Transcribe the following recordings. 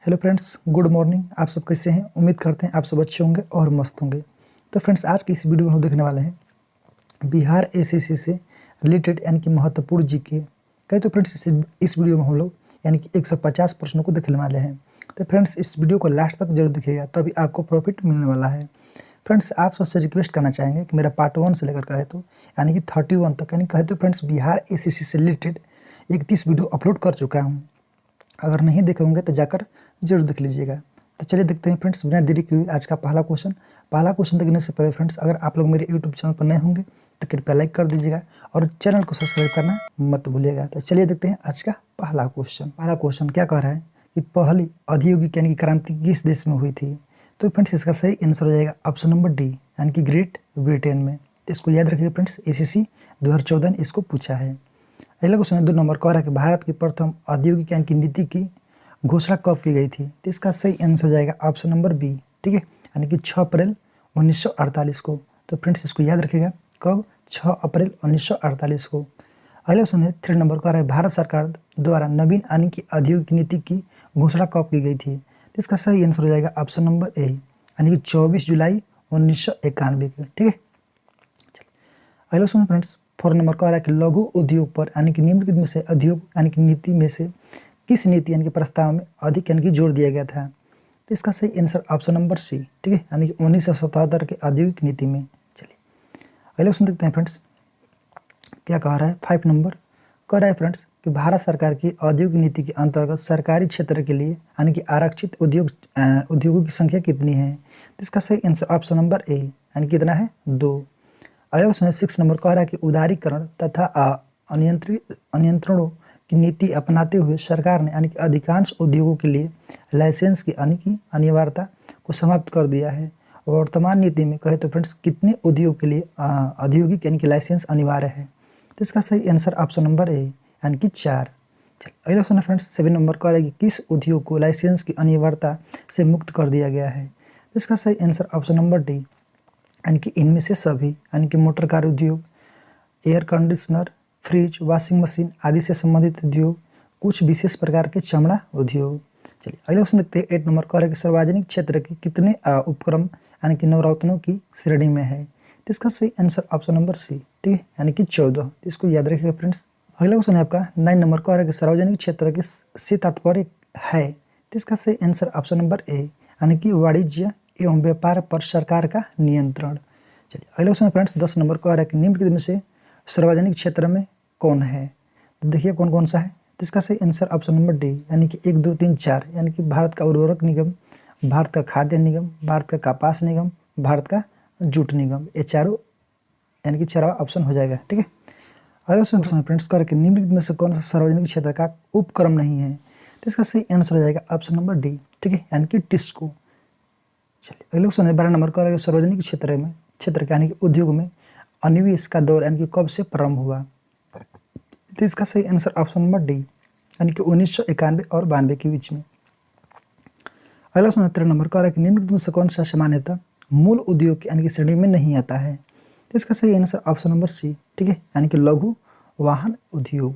Hello friends, good morning. आप सब कैसे हैं? उम्मीद करते हैं आप सब अच्छे होंगे और मस्त होंगे। तो फ्रेंड्स, आज की इस वीडियो में हम देखने वाले हैं बिहार एसएससी से रिलेटेड यानी कि महत्वपूर्ण जीके। कहे तो फ्रेंड्स इस वीडियो में हम लोग यानी कि 150 प्रश्नों को देखने वाले हैं। तो फ्रेंड्स, इस वीडियो को लास्ट तक जरूर देखिएगा, तो अभी आपको प्रॉफिट मिलने वाला है। फ्रेंड्स, आप सबसे रिक्वेस्ट करना चाहेंगे कि मेरा पार्ट 1 से लेकर कहे तो यानी कि 31 तक यानी कहे तो फ्रेंड्स बिहार एसएससी से रिलेटेड 31 वीडियो अपलोड कर चुका हूँ। अगर नहीं देखे होंगे तो जाकर जरूर देख लीजिएगा। तो चलिए देखते हैं फ्रेंड्स, बिना देरी किए आज का पहला क्वेश्चन देखने से पहले फ्रेंड्स, अगर आप लोग मेरे यूट्यूब चैनल पर नए होंगे तो कृपया लाइक कर दीजिएगा और चैनल को सब्सक्राइब करना मत भूलिएगा। तो चलिए देखते हैं आज का पहला क्वेश्चन क्या कह रहा है कि पहली औद्योगिक यानी कि क्रांति किस देश में हुई थी? तो फ्रेंड्स, इसका सही आंसर हो जाएगा ऑप्शन नंबर डी यानी कि ग्रेट ब्रिटेन में। तो इसको याद रखिएगा फ्रेंड्स, एसएससी 2014 ने इसको पूछा है। अगला क्वेश्चन 2 नंबर कह रहा है कि भारत की प्रथम औद्योगिक यानी कि नीति की घोषणा कब की गई थी? तो इसका सही आंसर हो जाएगा ऑप्शन नंबर बी, ठीक है, यानी कि 6 अप्रैल 1948 को। तो फ्रेंड्स, इसको याद रखिएगा, कब? 6 अप्रैल 1948 को। अगला क्वेश्चन है 3 नंबर कह रहा है भारत सरकार द्वारा नवीन यानी कि औद्योगिक नीति की घोषणा कब की गई थी? तो इसका सही आंसर हो जाएगा ऑप्शन नंबर ए यानी कि 24 जुलाई 1991 के, ठीक है। अगला क्वेश्चन फ्रेंड्स 4 नंबर कह रहा है कि लघु उद्योग पर यानी कि निम्नलिखित में से उद्योग यानी कि नीति में से किस नीति यानी कि प्रस्ताव में अधिक यानी कि जोर दिया गया था? तो इसका सही आंसर ऑप्शन नंबर सी, ठीक है, यानी कि 1977 के औद्योगिक नीति में। चलिए अगले क्वेश्चन देखते हैं फ्रेंड्स, क्या कह रहा है 5 नंबर कह रहा है फ्रेंड्स कि भारत सरकार की औद्योगिक नीति के अंतर्गत सरकारी क्षेत्र के लिए यानी कि आरक्षित उद्योगों की संख्या कितनी है? तो इसका सही आंसर ऑप्शन नंबर ए यानी कितना है? 2। अगला क्वेश्चन 6 नंबर कह रहा है कि उदारीकरण तथा अनियंत्रणों की नीति अपनाते हुए सरकार ने यानी कि अधिकांश उद्योगों के लिए लाइसेंस की यानी कि अनिवार्यता को समाप्त कर दिया है। वर्तमान नीति में कहे तो फ्रेंड्स कितने उद्योग के लिए औद्योगिक यानी कि लाइसेंस अनिवार्य है? तो इसका सही आंसर ऑप्शन नंबर ए यानी कि 4। अगला क्वेश्चन फ्रेंड्स 7 नंबर कह रहा है कि किस उद्योग को लाइसेंस की अनिवार्यता से मुक्त कर दिया गया है? तो इसका सही आंसर ऑप्शन नंबर डी यानी कि इनमें से सभी यानी कि मोटर कार उद्योग, air conditioner, fridge, washing machine आदि से संबंधित उद्योग, कुछ विशेष प्रकार के चमड़ा उद्योग। चलिए अगला क्वेश्चन देखते हैं 8 नंबर कह रहा है कि सार्वजनिक क्षेत्र के कितने उपक्रम यानी कि नवरत्नों की श्रेणी में है? तो इसका सही आंसर ऑप्शन नंबर सी, ठीक है, यानी कि 14। तो इसको याद रखिएगा फ्रेंड्स। अगला क्वेश्चन है आपका 9 नंबर कह रहा है कि सार्वजनिक क्षेत्र के से तात्पर्य है? तो इसका सही आंसर ऑप्शन नंबर ए यानी कि वाणिज्य एवं व्यापार पर सरकार का नियंत्रण। चलिए अगला क्वेश्चन फ्रेंड्स 10 नंबर कह रहा है कि निम्नलिखित में से सार्वजनिक क्षेत्र में कौन है? तो देखिए कौन कौन सा है। तो इसका सही आंसर ऑप्शन नंबर डी यानी कि 1, 2, 3, 4 यानी कि भारत का उर्वरक निगम, भारत का खाद्य निगम, भारत का कपास निगम, भारत का जूट निगम, ये चारों यानी कि 4वां ऑप्शन हो जाएगा, ठीक है। अगला क्वेश्चन फ्रेंड्स कह रहा है कि निम्नलिखित में से कौन सा सार्वजनिक क्षेत्र का उपक्रम नहीं है? तो इसका सही आंसर हो जाएगा ऑप्शन नंबर डी, ठीक है, यानी कि टिस्को। चलिए अगले क्वेश्चन 12 नंबर कह रहा है कि सार्वजनिक क्षेत्र के यानी कि उद्योग में अनिवेश का दौर यानी कि कब से प्रारंभ हुआ? तो इसका सही आंसर ऑप्शन नंबर डी यानी कि 1991 और 92 के बीच में। अगला क्वेश्चन 13 नंबर कह रहा है कि निम्नलिखित में से कौन सा सामान्यतः मूल उद्योग यानी कि श्रेणी में नहीं आता है? तो इसका सही आंसर ऑप्शन नंबर सी, ठीक है, यानी कि लघु वाहन उद्योग।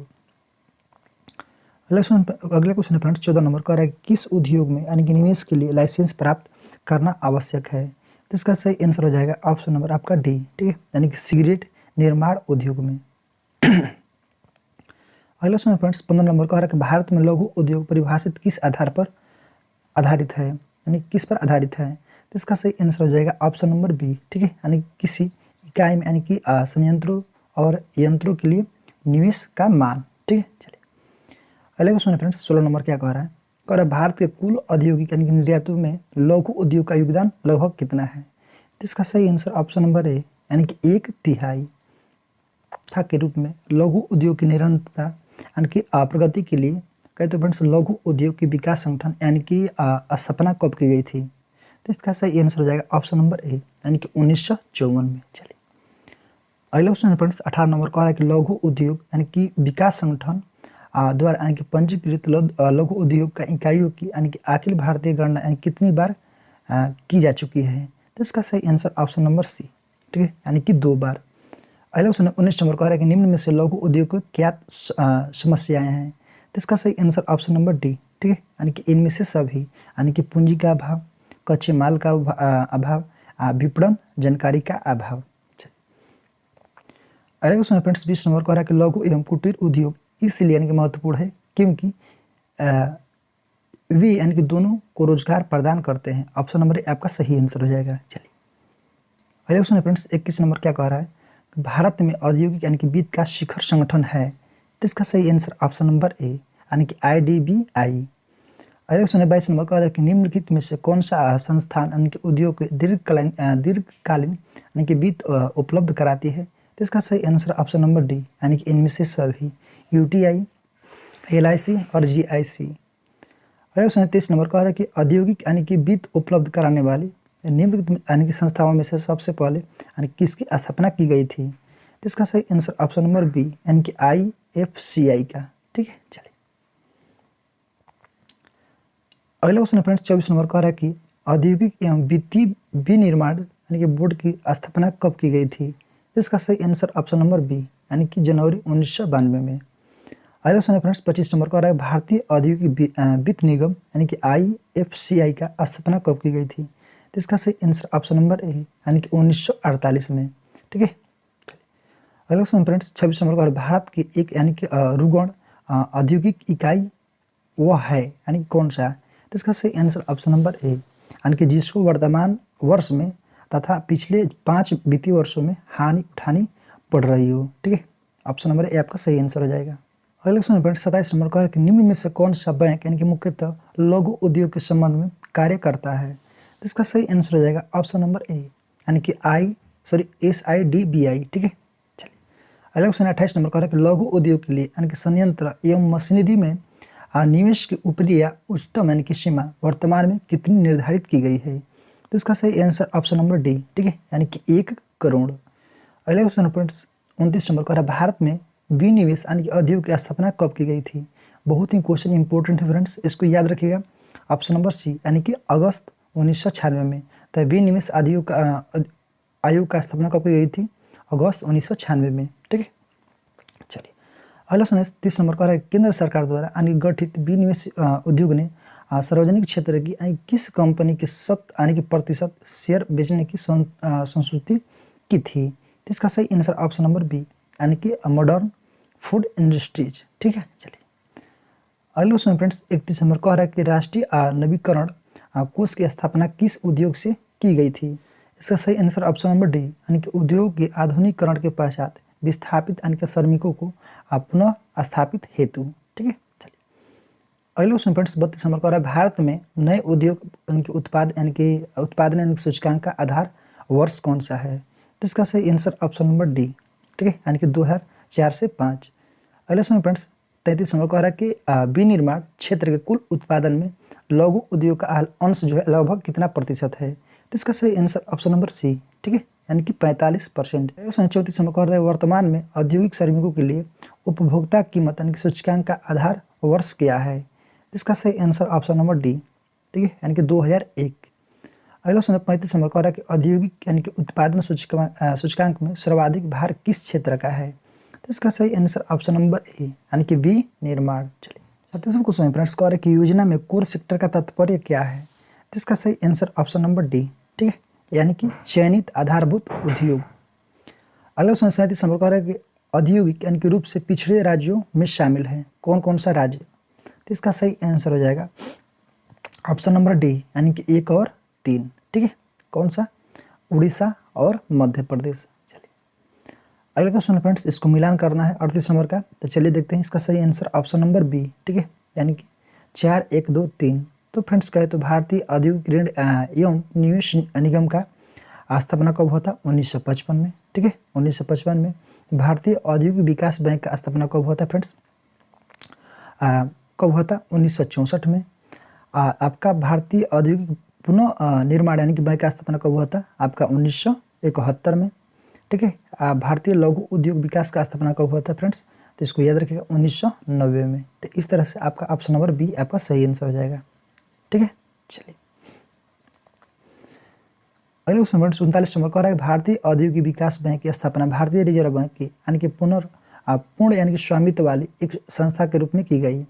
अगले क्वेश्चन फ्रेंड्स 14 नंबर कह रहा है कि किस उद्योग में यानी कि निवेश के लिए लाइसेंस प्राप्त करना आवश्यक है? तो इसका सही आंसर हो जाएगा ऑप्शन नंबर आपका डी, ठीक है, यानी कि सिगरेट निर्माण उद्योग में। अगला क्वेश्चन फ्रेंड्स 15 नंबर कह रहा है कि भारत में लघु उद्योग परिभाषित किस आधार पर आधारित है, यानी किस पर आधारित है? तो इसका सही आंसर हो जाएगा ऑप्शन नंबर बी, ठीक है, यानी किसी इकाई में यानी कि संयंत्रों और यंत्रों के लिए निवेश का मान, ठीक है। चलिए अगले क्वेश्चन फ्रेंड्स 16 नंबर क्या कह रहा है? कह रहा है भारत के कुल औद्योगिक यानी कि निर्यातों में लघु उद्योग का योगदान लगभग कितना है? तो इसका सही आंसर ऑप्शन नंबर ए यानी कि 1/3 के रूप में लघु उद्योग की निरंतरता यानी कि प्रगति के लिए कहे तो फ्रेंड्स लघु उद्योग की विकास संगठन यानी कि स्थापना कब की गई थी? तो इसका सही आंसर हो जाएगा ऑप्शन नंबर ए यानी कि 1954 में। चलिए अगला क्वेश्चन फ्रेंड्स 18 नंबर कह रहा है कि लघु उद्योग यानी कि विकास संगठन द्वारा यानी कि पंजीकृत लघु उद्योग का इकाइयों की यानी कि अखिल भारतीय गणना यानी कितनी बार की जा चुकी है? तो इसका सही आंसर ऑप्शन नंबर सी, ठीक है, यानी कि 2 बार। अगला क्वेश्चन 19 नंबर कह रहा है कि निम्न में से लघु उद्योग को क्या समस्याएं हैं? तो इसका सही आंसर ऑप्शन नंबर डी, ठीक है, यानी कि इनमें से सभी, यानी कि पूंजी का अभाव, कच्चे माल का अभाव, विपणन जानकारी का अभाव। अगला क्वेश्चन है फ्रेंड्स 20 नंबर को रहा है कि लघु एवं कुटीर उद्योग इसलिए यानी कि महत्वपूर्ण है क्योंकि वे यानी कि दोनों को रोजगार प्रदान करते हैं। ऑप्शन नंबर ए आपका सही आंसर हो जाएगा। चलिए अगला क्वेश्चन है फ्रेंड्स 21 नंबर क्या कह रहा है, भारत में औद्योगिक यानी कि वित्त का शिखर संगठन है, तो इसका सही आंसर ऑप्शन नंबर ए यानी कि IDBI। अगला क्वेश्चन है 22 नंबर का है कि निम्नलिखित में से कौन सा संस्थान यानी कि उद्योग के दीर्घकालीन यानी कि वित्त उपलब्ध कराती है, तो इसका सही आंसर ऑप्शन नंबर डी यानी कि इनमें से सभी, UTI, LIC और GIC। अगला क्वेश्चन 23 नंबर का है कि औद्योगिक यानी कि वित्त उपलब्ध कराने वाली निम्नलिखित यानी कि संस्थाओं में से सबसे पहले यानी किसकी स्थापना की गई थी, तो इसका सही आंसर ऑप्शन नंबर बी यानी कि IFCI का। ठीक है, चलिए अगला क्वेश्चन फ्रेंड्स 24 नंबर का है कि औद्योगिक एवं वित्तीय विनिर्माण यानी कि बोर्ड की स्थापना कब की गई थी, इसका सही आंसर ऑप्शन नंबर बी यानी कि जनवरी 1992 में। अगला क्वेश्चन फ्रेंड्स 25 नंबर का है भारतीय औद्योगिक वित्त निगम यानी कि IFCI का स्थापना कब की गई थी, तो इसका सही आंसर ऑप्शन नंबर ए यानी कि 1948 में। ठीक है, अगला क्वेश्चन फ्रेंड्स 26 नंबर का है भारत की एक यानी कि रुगण औद्योगिक इकाई वह है यानी कि कौन सा है, तो इसका सही आंसर ऑप्शन नंबर ए यानी कि जिसको वर्तमान वर्ष में तथा पिछले 5 वित्तीय वर्षों में हानि उठानी पड़ रही हो। ठीक है, ऑप्शन नंबर ए आपका सही आंसर हो जाएगा। अगला क्वेश्चन फ्रेंड्स 27 नंबर का है कि निम्न में से कौन सा बैंक यानी कि मुख्यतः लघु उद्योग के संबंध में कार्य करता है, तो इसका सही आंसर हो जाएगा ऑप्शन नंबर ए यानी कि SIDBI। ठीक है, चलिए अगला क्वेश्चन 28 नंबर का है कि लघु उद्योग के लिए यानी कि संयंत्र एवं मशीनरी में निवेश की ऊपरी या उच्चतम यानी कि सीमा वर्तमान में कितनी निर्धारित की गई है, तो इसका सही आंसर ऑप्शन नंबर डी। ठीक है, यानी कि 1 करोड़। अगला क्वेश्चन फ्रेंड्स 29 नंबर का है भारत में विनिवेश यानी कि उद्योग की स्थापना कब की गई थी। बहुत ही क्वेश्चन इंपॉर्टेंट है फ्रेंड्स, इसको याद रखिएगा। ऑप्शन नंबर सी यानी कि अगस्त 1996 में। तो विनिवेश आयोग का स्थापना कब की गई थी, अगस्त 1996 में। ठीक है, चलिए अगला क्वेश्चन 30 नंबर का है केंद्र सरकार द्वारा यानी गठित विनिवेश उद्योग ने सार्वजनिक क्षेत्र की यानी किस कंपनी के 100% शेयर बेचने की संस्तुति की थी, तो इसका सही आंसर ऑप्शन नंबर बी यानी कि मॉडर्न फूड इंडस्ट्रीज। ठीक है, चलिए अगला क्वेश्चन फ्रेंड्स 31 नंबर कह रहा है कि राष्ट्रीय नवीकरण कोष की स्थापना किस उद्योग से की गई थी, इसका सही आंसर ऑप्शन नंबर डी यानी कि उद्योग के आधुनिकीकरण के पश्चात विस्थापित यानी कि श्रमिकों को पुनः स्थापित हेतु। ठीक है, चलिए अगला क्वेश्चन फ्रेंड्स 32 नंबर कह रहा है भारत में नए उद्योग उनके उत्पादन यानी सूचकांक का आधार वर्ष कौन सा है, तो इसका सही आंसर ऑप्शन नंबर डी। ठीक है, यानी कि 2004 से 5। अगला क्वेश्चन फ्रेंड्स 33 नंबर कह रहा है कि विनिर्माण क्षेत्र के कुल उत्पादन में लघु उद्योग का अंश जो है लगभग कितना प्रतिशत है, तो इसका सही आंसर ऑप्शन नंबर सी। ठीक है, यानी कि 45%। 34 नंबर कह रहा है वर्तमान में औद्योगिक श्रमिकों के लिए उपभोक्ता कीमत यानी कि सूचकांक का आधार वर्ष क्या है, इसका सही आंसर ऑप्शन नंबर डी। ठीक है, यानी कि 2001। अगला क्वेश्चन 35 नंबर कह रहा है कि औद्योगिक यानी कि उत्पादन सूचकांक में सर्वाधिक भार किस क्षेत्र का है, तो इसका सही आंसर ऑप्शन नंबर ए यानी कि बी निर्माण। चलिए 37वां क्वेश्चन फ्रेंड्स कह रहा है कि योजना में कोर सेक्टर का तात्पर्य क्या है, तो इसका सही आंसर ऑप्शन नंबर डी। ठीक है, यानी कि चयनित आधारभूत उद्योग। अगला क्वेश्चन 37 नंबर कह रहा है कि औद्योगिक यानी कि रूप से पिछड़े राज्यों में शामिल है कौन कौन सा राज्य, तो इसका सही आंसर हो जाएगा ऑप्शन नंबर डी यानी कि 1 और 3। ठीक है, कौन सा, उड़ीसा और मध्य प्रदेश। चलिए अगला क्वेश्चन फ्रेंड्स इसको मिलान करना है 38 नंबर का, तो चलिए देखते हैं इसका सही आंसर ऑप्शन नंबर बी। ठीक है, यानी कि 4, 1, 2, 3। तो फ्रेंड्स कहे तो भारतीय औद्योगिक ऋण एवं निवेश निगम का स्थापना कब हुआ था, 1955 में। ठीक है, 1955 में। भारतीय औद्योगिक विकास बैंक का स्थापना कब हुआ था फ्रेंड्स, कब हुआ था, 1964 में। आपका भारतीय औद्योगिक पुनः निर्माण यानी कि बैंक का स्थापना कब हुआ था, आपका 1971 में। ठीक है, भारतीय लघु उद्योग विकास का स्थापना कब हुआ था फ्रेंड्स, तो इसको याद रखिएगा 1990 में। तो इस तरह से आपका ऑप्शन नंबर बी आपका सही आंसर हो जाएगा। ठीक है, चलिए अगले क्वेश्चन फ्रेंड्स 39 नंबर कह रहा है भारतीय औद्योगिक विकास बैंक की स्थापना भारतीय रिजर्व बैंक की यानी कि पूर्ण यानी कि स्वामित्व वाली एक संस्था के रूप में की गई,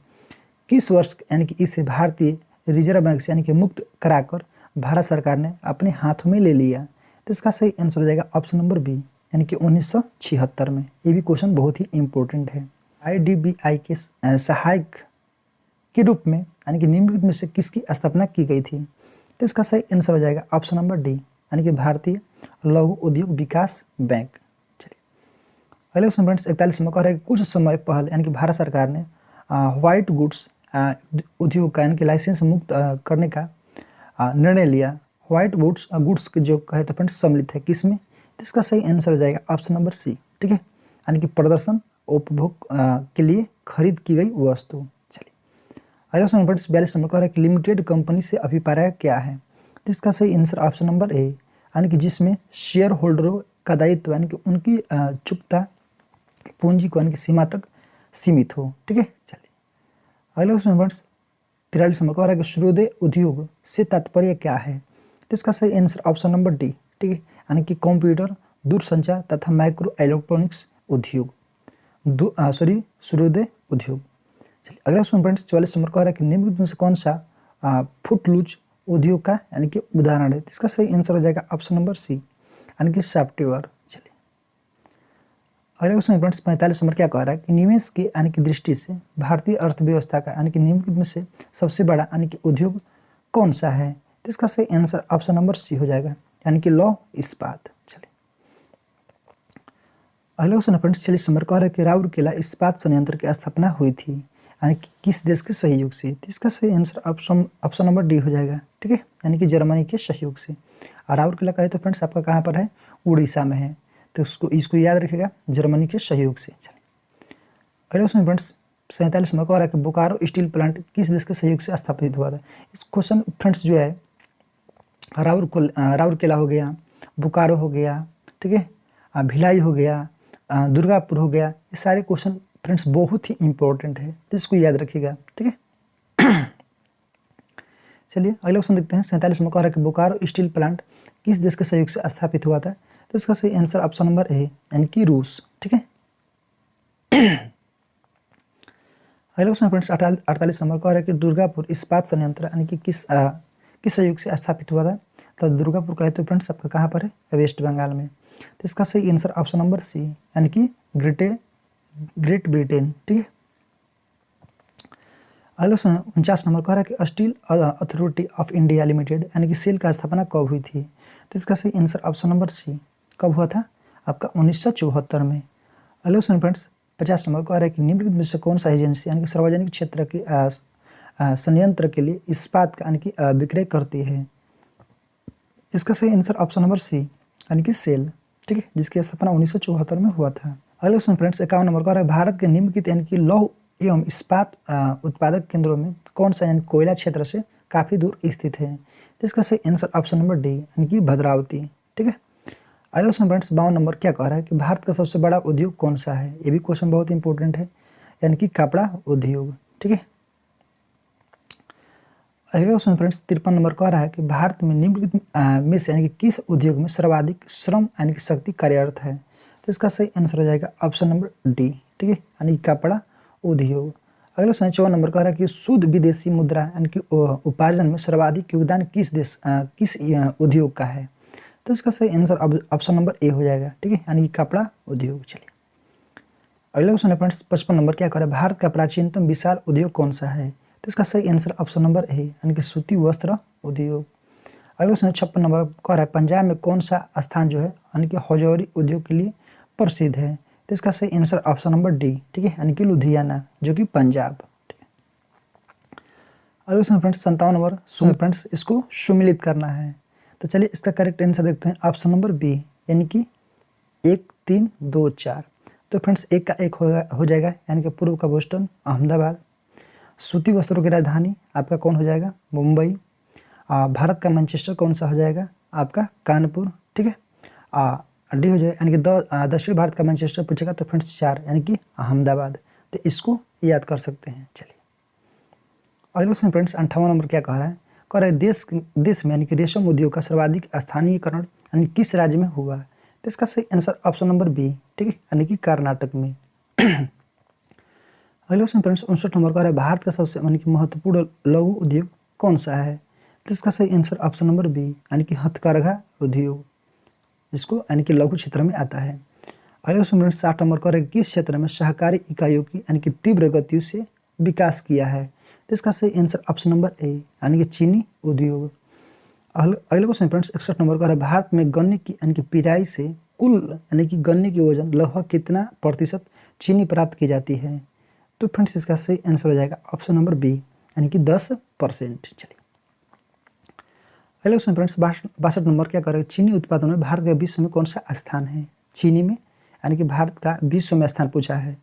किस वर्ष यानी कि इसे भारतीय रिजर्व बैंक से यानी कि मुक्त कराकर भारत सरकार ने अपने हाथों में ले लिया? तो इसका सही आंसर हो जाएगा ऑप्शन नंबर बी, यानी कि 1976 में। ये भी क्वेश्चन बहुत ही इंपॉर्टेंट है। IDBI के सहायक के रूप में यानी कि निम्नलिखित में से किसकी स्थापना की गई थी? तो इसका सही आंसर हो जाएगा ऑप्शन नंबर डी, यानी कि भारतीय लघु उद्योग विकास बैंक। चलिए अगले क्वेश्चन फ्रेंड्स 41 में कह रहा है कि कुछ समय पहले यानी कि भारत सरकार ने व्हाइट गुड्स उद्योग का यानी कि लाइसेंस मुक्त करने का निर्णय लिया। व्हाइट गुड्स के जो कहे तो फ्रेंड्स सम्मिलित है किसमें? तो इसका सही आंसर हो जाएगा ऑप्शन नंबर सी, ठीक है, यानी कि प्रदर्शन उपभोग के लिए खरीद की गई वस्तु। चलिए अगला क्वेश्चन फ्रेंड्स 42 नंबर कह रहा है कि लिमिटेड कंपनी से अभिप्राय क्या है? तो इसका सही आंसर ऑप्शन नंबर ए, यानी कि जिसमें शेयर होल्डरों का दायित्व यानी कि उनकी चुकता पूंजी को यानी कि सीमा तक सीमित हो, ठीक है। चलिए अगला क्वेश्चन फ्रेंड्स 43 नंबर कह रहा है कि सूर्योदय उद्योग से तात्पर्य क्या है? तो इसका सही आंसर ऑप्शन नंबर डी, ठीक है, यानी कि कंप्यूटर, दूरसंचार तथा माइक्रो इलेक्ट्रॉनिक्स उद्योग, सूर्योदय उद्योग। चलिए अगला क्वेश्चन फ्रेंड्स 44 नंबर कह रहा है कि निम्नलिखित में से कौन सा फुटलूज उद्योग का यानी कि उदाहरण है? तो इसका सही आंसर हो जाएगा ऑप्शन नंबर सी, यानी कि सॉफ्टवेयर। चलिए अगले क्वेश्चन फ्रेंड्स 45 नंबर क्या कह रहा है कि निवेश की यानी कि दृष्टि से भारतीय अर्थव्यवस्था का यानी कि निम्नलिखित में से सबसे बड़ा यानी कि उद्योग कौन सा है? तो इसका सही आंसर ऑप्शन नंबर सी हो जाएगा, यानी कि लौह इस्पात। चलिए अगले क्वेश्चन फ्रेंड्स 46 नंबर कह रहा है कि राउरकेला इस्पात संयंत्र की स्थापना हुई थी यानी कि किस देश के सहयोग से? तो इसका सही आंसर ऑप्शन नंबर डी हो जाएगा, ठीक है, यानी कि जर्मनी के सहयोग से। और राउरकेला कहे तो फ्रेंड्स आपका कहाँ पर है? उड़ीसा में है, तो इसको याद रखिएगा, जर्मनी के सहयोग से। चलिए अगले क्वेश्चन फ्रेंड्स 47 में कह रहा है कि बोकारो स्टील प्लांट किस देश के सहयोग से स्थापित हुआ था? इस क्वेश्चन फ्रेंड्स जो है राउरकेला हो गया, बोकारो हो गया, ठीक है, भिलाई हो गया, दुर्गापुर हो गया, ये सारे क्वेश्चन फ्रेंड्स बहुत ही इंपॉर्टेंट है, तो इसको याद रखिएगा, ठीक है। चलिए अगला क्वेश्चन देखते हैं 47 में कह रहा है कि बोकारो स्टील प्लांट किस देश के सहयोग से स्थापित हुआ था? तो इसका सही आंसर ऑप्शन नंबर ए, यानी कि रूस, ठीक है। अगला क्वेश्चन फ्रेंड्स 48 नंबर कह रहा है कि दुर्गापुर इस्पात संयंत्र यानी कि किस सहयोग से स्थापित हुआ था? तो दुर्गापुर कहे तो फ्रेंड्स आपका कहाँ पर है? वेस्ट बंगाल में। तो इसका सही आंसर ऑप्शन नंबर सी, यानी कि ग्रेट ब्रिटेन, ठीक है। अगला 49 नंबर कह रहा है कि steel authority of India limited यानी कि सेल का स्थापना कब हुई थी? तो इसका सही आंसर ऑप्शन नंबर सी, कब हुआ था? आपका 1974 में। अगला क्वेश्चन फ्रेंड्स 50 नंबर कह रहा है कि निम्नलिखित में से कौन सा एजेंसी यानी कि सार्वजनिक क्षेत्र के संयंत्र के लिए इस्पात का यानी कि विक्रय करती है? इसका सही आंसर ऑप्शन नंबर सी, यानी कि सेल, ठीक है, जिसकी स्थापना 1974 में हुआ था। अगले क्वेश्चन फ्रेंड्स 51 नंबर कह रहा है भारत के निम्नलिखित यानी कि लौह एवं इस्पात उत्पादक केंद्रों में कौन सा यानी कोयला क्षेत्र से काफ़ी दूर स्थित है? तो इसका सही आंसर ऑप्शन नंबर डी, यानी कि भद्रावती, ठीक है। अगला क्वेश्चन फ्रेंड्स 52 नंबर क्या कह रहा है कि भारत का सबसे बड़ा उद्योग कौन सा है? ये भी क्वेश्चन बहुत इंपॉर्टेंट है, यानी कि कपड़ा उद्योग, ठीक है। अगला क्वेश्चन फ्रेंड्स 53 नंबर कह रहा है कि भारत में निम्नलिखित में से यानी कि किस उद्योग में सर्वाधिक श्रम यानी कि शक्ति कार्यरत है? तो इसका सही आंसर हो जाएगा ऑप्शन नंबर डी, ठीक है, यानी कि कपड़ा उद्योग। अगला 54 नंबर कह रहा है कि शुद्ध विदेशी मुद्रा यानी कि उपार्जन में सर्वाधिक योगदान किस उद्योग का है? तो इसका सही आंसर ऑप्शन नंबर ए हो जाएगा, ठीक है, यानी कि कपड़ा उद्योग। चलिए अगला क्वेश्चन है फ्रेंड्स 55 नंबर क्या कह रहा है भारत का प्राचीनतम विशाल उद्योग कौन सा है? तो इसका सही आंसर ऑप्शन नंबर ए, यानी कि सूती वस्त्र उद्योग। अगला क्वेश्चन 56 नंबर कह रहा है पंजाब में कौन सा स्थान जो है यानी कि हजौरी उद्योग के लिए प्रसिद्ध है? तो इसका सही आंसर ऑप्शन नंबर डी, ठीक है, यानी कि लुधियाना, जो कि पंजाब, ठीक है। अगला क्वेश्चन फ्रेंड्स 57 नंबर फ्रेंड्स इसको सुमिलित करना है, तो चलिए इसका करेक्ट आंसर देखते हैं ऑप्शन नंबर बी, यानी कि 1 3 2 4। तो फ्रेंड्स एक का एक हो जाएगा, यानी कि पूर्व का बोस्टन अहमदाबाद। सूती वस्त्रों की राजधानी आपका कौन हो जाएगा? मुंबई। भारत का मैनचेस्टर कौन सा हो जाएगा? आपका कानपुर, ठीक है। डी हो जाएगा, यानी कि दक्षिण भारत का मैनचेस्टर पूछेगा तो फ्रेंड्स 4, यानी कि अहमदाबाद, तो इसको याद कर सकते हैं। चलिए अगले क्वेश्चन फ्रेंड्स 58 नंबर क्या कह रहा है? कह रहा है देश में यानी कि रेशम उद्योग का सर्वाधिक स्थानीयकरण यानी किस राज्य में हुआ है? तो इसका सही आंसर ऑप्शन नंबर बी, ठीक है, यानी कि कर्नाटक में। अगला क्वेश्चन फ्रेंड्स 59 नंबर का है, भारत का सबसे यानी कि महत्वपूर्ण लघु उद्योग कौन सा है? तो इसका सही आंसर ऑप्शन नंबर बी यानी कि हथकरघा उद्योग, इसको यानी कि लघु क्षेत्र में आता है। अगला क्वेश्चन फ्रेंड्स 60 नंबर का है, किस क्षेत्र में सहकारी इकाइयों की यानी कि तीव्र गतियों से विकास किया है? तो इसका सही आंसर ऑप्शन नंबर ए यानी कि चीनी उद्योग। अगला क्वेश्चन फ्रेंड्स 61 नंबर का है, भारत में गन्ने की यानी कि पिराई से कुल यानी कि गन्ने की वजन लगभग कितना प्रतिशत चीनी प्राप्त की जाती है? तो फ्रेंड्स इसका सही आंसर हो जाएगा ऑप्शन नंबर बी यानी कि 10%। चलिए अगला क्वेश्चन फ्रेंड्स 62 नंबर क्या करें, चीनी उत्पादन में भारत का विश्व में कौन सा स्थान है? चीनी में यानी कि भारत का विश्व में स्थान पूछा है,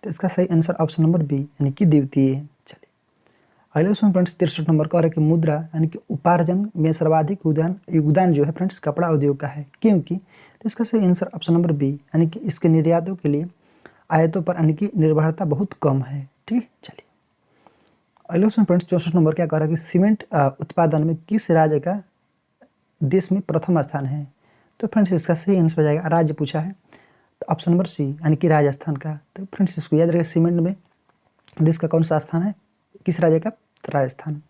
तो इसका सही आंसर ऑप्शन नंबर बी यानी कि द्वितीय। चलिए अगले क्वेश्चन फ्रेंड्स 63 नंबर का है कि मुद्रा यानी कि उपार्जन में सर्वाधिक योगदान जो है फ्रेंड्स कपड़ा उद्योग का है, क्योंकि? तो इसका सही आंसर ऑप्शन नंबर बी यानी कि इसके निर्यातों के लिए आयातों पर यानी कि निर्भरता बहुत कम है। ठीक है, चलिए अगले क्वेश्चन फ्रेंड्स 64 नंबर क्या कह रहा है कि सीमेंट उत्पादन में किस राज्य का देश में प्रथम स्थान है? तो फ्रेंड्स इसका सही आंसर हो जाएगा, राज्य पूछा है तो ऑप्शन नंबर सी यानी कि राजस्थान का। तो फ्रेंड्स इसको याद रखिए, सीमेंट में देश का कौन सा स्थान है, किस राज्य का? राजस्थान।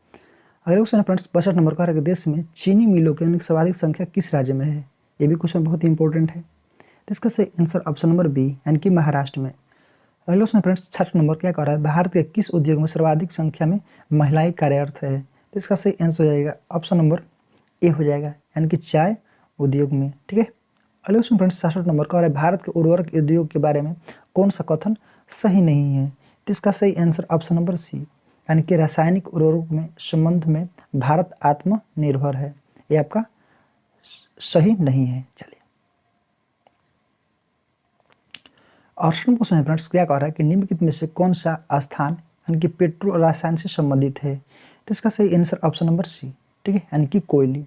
अगले क्वेश्चन फ्रेंड्स 62 नंबर का है कि देश में चीनी मिलों की सर्वाधिक संख्या किस राज्य में है? ये भी क्वेश्चन बहुत इंपॉर्टेंट है, तो इसका सही आंसर ऑप्शन नंबर बी यानी कि महाराष्ट्र में। अगले क्वेश्चन फ्रेंड्स 66 नंबर क्या कह रहा है, भारत के किस उद्योग में सर्वाधिक संख्या में महिलाएं कार्यरत है? तो इसका सही आंसर हो जाएगा ऑप्शन नंबर ए हो जाएगा यानी कि चाय उद्योग में। ठीक है, अगले क्वेश्चन फ्रेंड्स 67 नंबर का है, भारत के उर्वरक उद्योग के बारे में कौन सा कथन सही नहीं है? तो इसका सही आंसर ऑप्शन नंबर सी यानी कि रासायनिक उर्वरक में संबंध में भारत आत्मनिर्भर है, ये आपका सही नहीं है। चलिए 68 क्वेश्चन फ्रेंड्स क्या कह रहा है कि निम्नलिखित में से कौन सा स्थान यानी कि पेट्रो रसायन से संबंधित है? तो इसका सही आंसर ऑप्शन नंबर सी, ठीक है, यानी कि कोयले।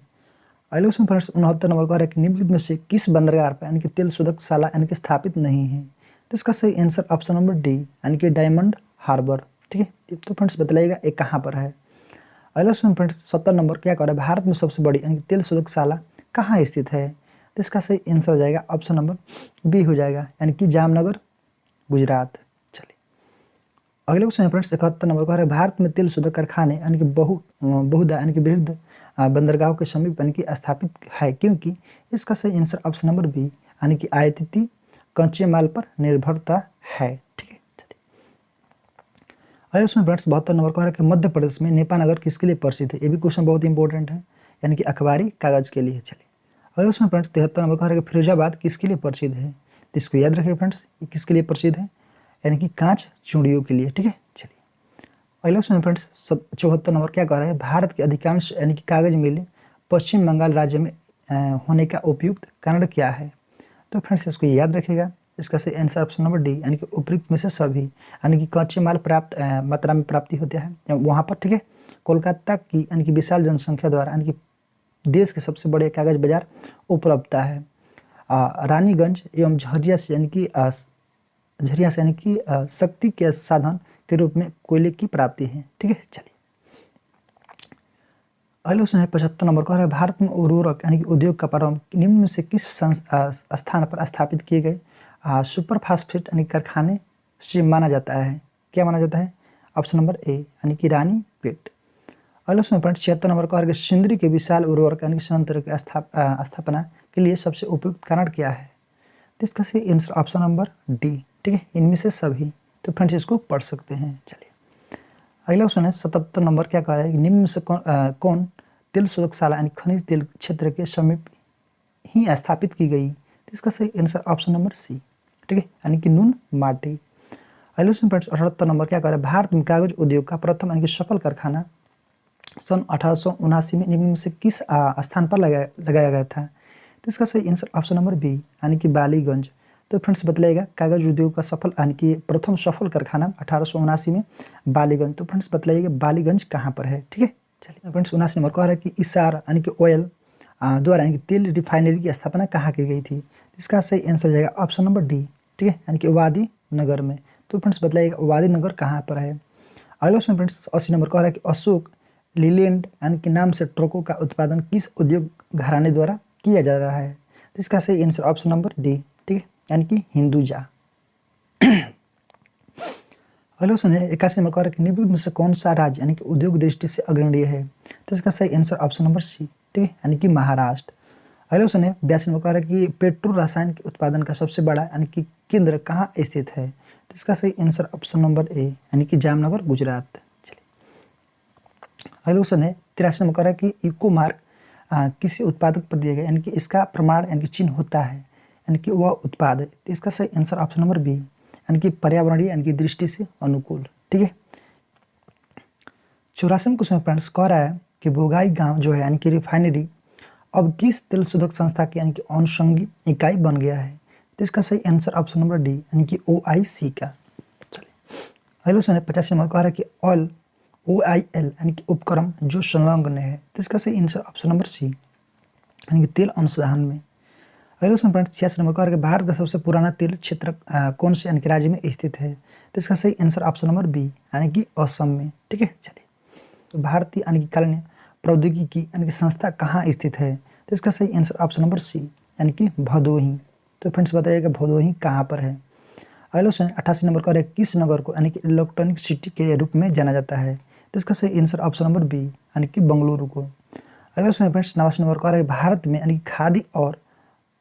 अगले क्वेश्चन फ्रेंड्स 69 नंबर का है कि निम्नलिखित में से किस बंदरगाह पर यानी कि तेल शोधकशाला यानी कि स्थापित नहीं है? तो इसका सही आंसर ऑप्शन नंबर डी यानी कि डायमंड हार्बर। ठीक है, तो फ्रेंड्स बतलाइएगा ये कहाँ पर है। अगले क्वेश्चन फ्रेंड्स 70 नंबर क्या कह रहा है, भारत में सबसे बड़ी यानी कि तेल शोधकशाला कहाँ स्थित है? तो इसका सही आंसर हो जाएगा ऑप्शन नंबर बी हो जाएगा यानी कि जामनगर गुजरात। चलिए अगले क्वेश्चन फ्रेंड्स 71 नंबर का है, भारत में तेल शोधक कारखाने यानी कि बहुधा यानी कि वृहद बंदरगाहों के समीप यानी कि स्थापित है, क्योंकि? इसका सही आंसर ऑप्शन नंबर बी यानी कि आयातित कच्चे माल पर निर्भरता है। ठीक है, अगले क्वेश्चन फ्रेंड्स 72 नंबर का है कि मध्य प्रदेश में नेपानगर किसके लिए प्रसिद्ध है? ये भी क्वेश्चन बहुत इंपॉर्टेंट है यानी कि अखबारी कागज के लिए। चलिए अगले क्वेश्चन फ्रेंड्स 73 नंबर का है कि फिरोजाबाद किसके लिए प्रसिद्ध है? तो इसको याद रखिए फ्रेंड्स, ये किसके लिए प्रसिद्ध है, यानी कि कांच चूड़ियों के लिए। ठीक है, चलिए अगले क्वेश्चन फ्रेंड्स 74 नंबर क्या कह रहा है, भारत के अधिकांश यानी कि कागज मिलें पश्चिम बंगाल राज्य में होने का उपयुक्त कारण क्या है? तो फ्रेंड्स इसको याद रखिएगा, इसका सही आंसर ऑप्शन नंबर डी यानी कि उपयुक्त में से सभी यानी कि कच्चे माल प्राप्त मात्रा में प्राप्ति होता है वहाँ पर। ठीक है, कोलकाता की यानी कि विशाल जनसंख्या द्वारा यानी कि देश के सबसे बड़े कागज बाजार उपलब्धता है। रानीगंज एवं झरिया से यानी कि शक्ति के साधन के रूप में कोयले की प्राप्ति है। ठीक है, चलिए अगले क्वेश्चन है 75 नंबर का है, भारत में उर्वरक यानी कि उद्योग का प्रारंभ निम्न में से किस स्थान पर स्थापित किए गए सुपर फास्फेट यानी कारखाने से माना जाता है? क्या माना जाता है? ऑप्शन नंबर ए यानी कि रानीपेट। अगले क्वेश्चन पॉइंट 76 नंबर का है, सिंदरी के विशाल उर्वरक यानी कि संयंत्र की स्थापना के लिए सबसे उपयुक्त कारण क्या है? तो इसका सही आंसर ऑप्शन नंबर डी। ठीक है, इनमें से सभी। तो फ्रेंड्स इसको पढ़ सकते हैं। चलिए अगला क्वेश्चन है 77 नंबर क्या कह रहा है कि निम्न में से कौन तेल शोधकशाला यानी खनिज तेल क्षेत्र के समीप ही स्थापित की गई? तो इसका सही आंसर ऑप्शन नंबर सी, ठीक है, यानी कि नून माटी। अगले क्वेश्चन फ्रेंड्स 78 नंबर क्या कह रहा है, भारत में कागज उद्योग का प्रथम यानी कि सफल कारखाना सन 1879 में निम्न में से किस स्थान पर लगाया गया था? तो इसका सही आंसर ऑप्शन नंबर बी यानी कि बालीगंज। तो फ्रेंड्स बतलाइएगा कागज उद्योग का सफल यानी कि प्रथम सफल कारखाना 1879 में बालीगंज। तो फ्रेंड्स बतलाइएगा बालीगंज कहाँ पर है? ठीक है, चलिए फ्रेंड्स 79 नंबर कह रहा है कि इसार यानी कि ऑयल द्वारा यानी कि तेल रिफाइनरी की स्थापना कहाँ की गई थी? इसका सही आंसर हो जाएगा ऑप्शन नंबर डी, ठीक है, यानी कि वादी नगर में। तो फ्रेंड्स बतलाइएगा वादी नगर कहाँ पर है? अगला क्वेश्चन फ्रेंड्स 80 नंबर कह रहा है कि अशोक लीलैंड यानी कि नाम से ट्रकों का उत्पादन किस उद्योग घराने द्वारा किया जा रहा है? तो इसका सही आंसर ऑप्शन नंबर डी, ठीक है, यानी कि हिंदुजा। अगला क्वेश्चन है 81 नंबर का कि निम्नलिखित में से कौन सा राज्य यानी कि उद्योग दृष्टि से अग्रणीय है? तो इसका सही आंसर ऑप्शन नंबर सी, ठीक है, यानी कि महाराष्ट्र। अगला क्वेश्चन है 82 नंबर का कि पेट्रो रसायन के उत्पादन का सबसे बड़ा यानी कि केंद्र कहाँ स्थित है? तो इसका सही आंसर ऑप्शन नंबर ए, यानी कि जामनगर, गुजरात। चलिए अगला क्वेश्चन है 83 नंबर का कि इको मार्क किसी उत्पादक पर दिया गया यानी कि इसका प्रमाण यानी कि चिन्ह होता है यानी कि वह उत्पाद है। तो इसका सही आंसर ऑप्शन नंबर बी, यानी कि पर्यावरणीय यानी कि दृष्टि से अनुकूल, ठीक है। 84 क्वेश्चन फ्रेंड्स कह रहा है कि बोगाई गांव जो है यानी कि रिफाइनरी अब किस तेल शोधक संस्था की यानी कि अनुषंगी इकाई बन गया है? तो इसका सही आंसर ऑप्शन नंबर डी, यानी कि OIC का। चलिए अगला क्वेश्चन है 85 नंबर कह रहा है कि ऑल OIL यानी कि उपक्रम जो संलग्न है। तो इसका सही आंसर ऑप्शन नंबर सी, यानी कि तेल अनुसंधान में। अगला क्वेश्चन फ्रेंड्स 86 नंबर का है कि भारत का सबसे पुराना तेल क्षेत्र कौन से यानी कि राज्य में स्थित है? तो इसका सही आंसर ऑप्शन नंबर बी, यानी कि असम में, ठीक है। चलिए तो भारतीय यानी कि कालीन प्रौद्योगिकी यानी कि संस्था कहाँ स्थित है? तो इसका सही आंसर ऑप्शन नंबर सी, यानी कि भदोही। तो फ्रेंड्स बताइएगा भदोही कहाँ पर है। अगला क्वेश्चन 88 नंबर का है किस नगर को यानी कि इलेक्ट्रॉनिक सिटी के रूप में जाना जाता है? तो इसका सही आंसर ऑप्शन नंबर बी, यानी कि बेंगलुरु को। अगला क्वेश्चन फ्रेंड्स 89 नंबर का है भारत में यानी कि खादी और